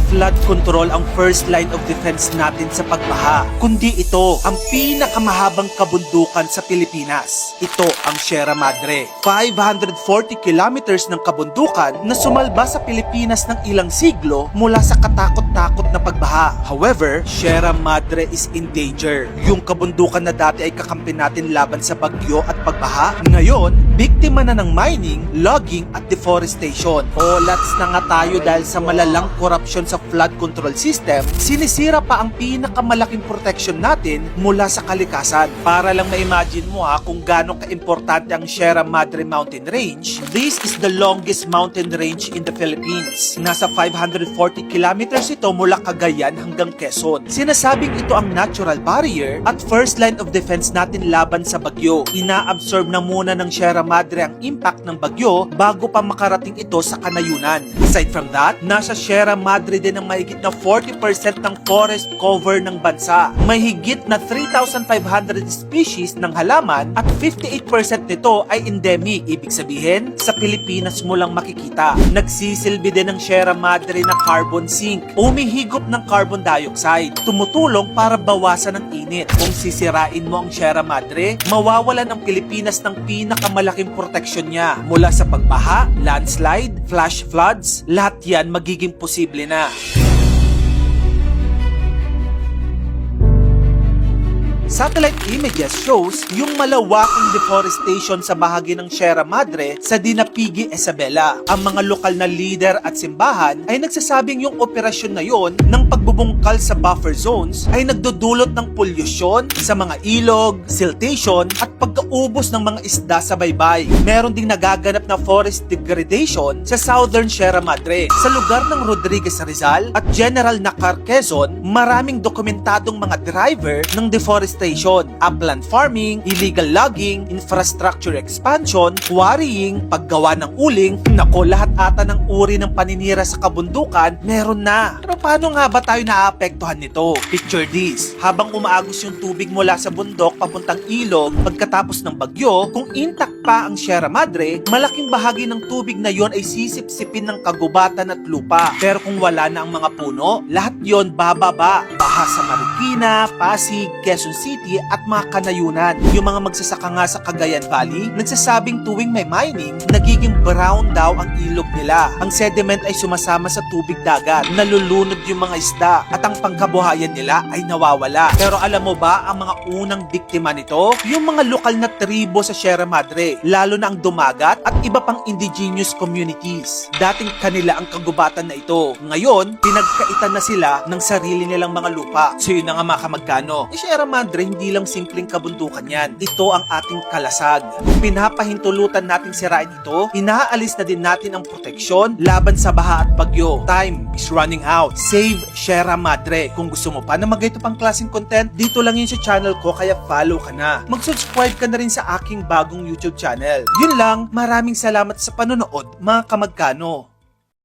flood control ang first line of defense natin sa pagbaha, kundi ito ang pinakamahabang kabundukan sa Pilipinas. Ito ang Sierra Madre. 540 kilometers ng kabundukan na sumalba sa Pilipinas ng ilang siglo mula sa katakot-takot na pagbaha. However, Sierra Madre is in danger. Yung kabundukan na dati ay kakampi natin laban sa bagyo at pagbaha, ngayon, biktima na ng mining, logging at deforestation. Olats na nga tayo dahil sa malalang korupsyon sa flood control system, sinisira pa ang pinakamalaking protection natin mula sa kalikasan. Para lang ma-imagine mo kung gaano ka-importante ang Sierra Madre Mountain Range, this is the longest mountain range in the Philippines. Nasa 540 kilometers ito mula Cagayan hanggang Quezon. Sinasabing ito ang natural barrier at first line of defense natin laban sa bagyo. Ina-absorb na muna ng Sierra Madre ang impact ng bagyo bago pa makarating ito sa kanayunan. Aside from that, nasa Sierra Madre din ang mahigit na 40% ng forest cover ng bansa. Mahigit na 3,500 species ng halaman at 58% nito ay endemic. Ibig sabihin, sa Pilipinas mo lang makikita. Nagsisilbi din ng Sierra Madre na carbon sink. Umihigop ng carbon dioxide. Tumutulong para bawasan ang init. Kung sisirain mo ang Sierra Madre, mawawalan ang Pilipinas ng pinakamalaking proteksyon niya. Mula sa pagbaha, landslide, flash floods, lahat yan magiging posible na. Satellite images shows yung malawakang deforestation sa bahagi ng Sierra Madre sa Dinapigue, Isabela. Ang mga lokal na leader at simbahan ay nagsasabing yung operasyon na yon ng pagbubungkal sa buffer zones ay nagdudulot ng polusyon sa mga ilog, siltation at pagkaubos ng mga isda sa baybay. Meron ding nagaganap na forest degradation sa Southern Sierra Madre. Sa lugar ng Rodriguez Rizal at General Nacar, Quezon, maraming dokumentadong mga driver ng deforestation, upland farming, illegal logging, infrastructure expansion, quarrying, paggawa ng uling. Nako, lahat ata ng uri ng paninira sa kabundukan, meron na. Pero paano nga ba tayo naapektuhan nito? Picture this. Habang umaagos yung tubig mula sa bundok papuntang ilog pagkatapos ng bagyo, kung intact pa ang Sierra Madre, malaking bahagi ng tubig na yon ay sisip-sipin ng kagubatan at lupa. Pero kung wala na ang mga puno, lahat yon bababa. Baha sa Marikina, Pasig, Quezon City at mga kanayunan. Yung mga magsasaka nga sa Cagayan Valley, nagsasabing tuwing may mining, nagiging brown daw ang ilog nila. Ang sediment ay sumasama sa tubig dagat, nalulunod yung mga isda at ang pangkabuhayan nila ay nawawala. Pero alam mo ba ang mga unang biktima nito? Yung mga lokal na tribo sa Sierra Madre, lalo na ang Dumagat at iba pang indigenous communities. Dating kanila ang kagubatan na ito. Ngayon, pinagkaitan na sila ng sarili nilang mga lupa. So yun na nga mga kamagkano. Sierra Madre, hindi lang simpleng kabundukan yan. Ito ang ating kalasag. Kung pinapahintulutan nating sirain ito, inaalis na din natin ang proteksyon laban sa baha at bagyo. Time is running out. Save Sierra Madre. Kung gusto mo pa na mag-ito pang klaseng content, dito lang yun sa channel ko, kaya follow ka na. Mag-subscribe ka na rin sa aking bagong YouTube channel. Yun lang, maraming salamat sa panonood mga kamagkano.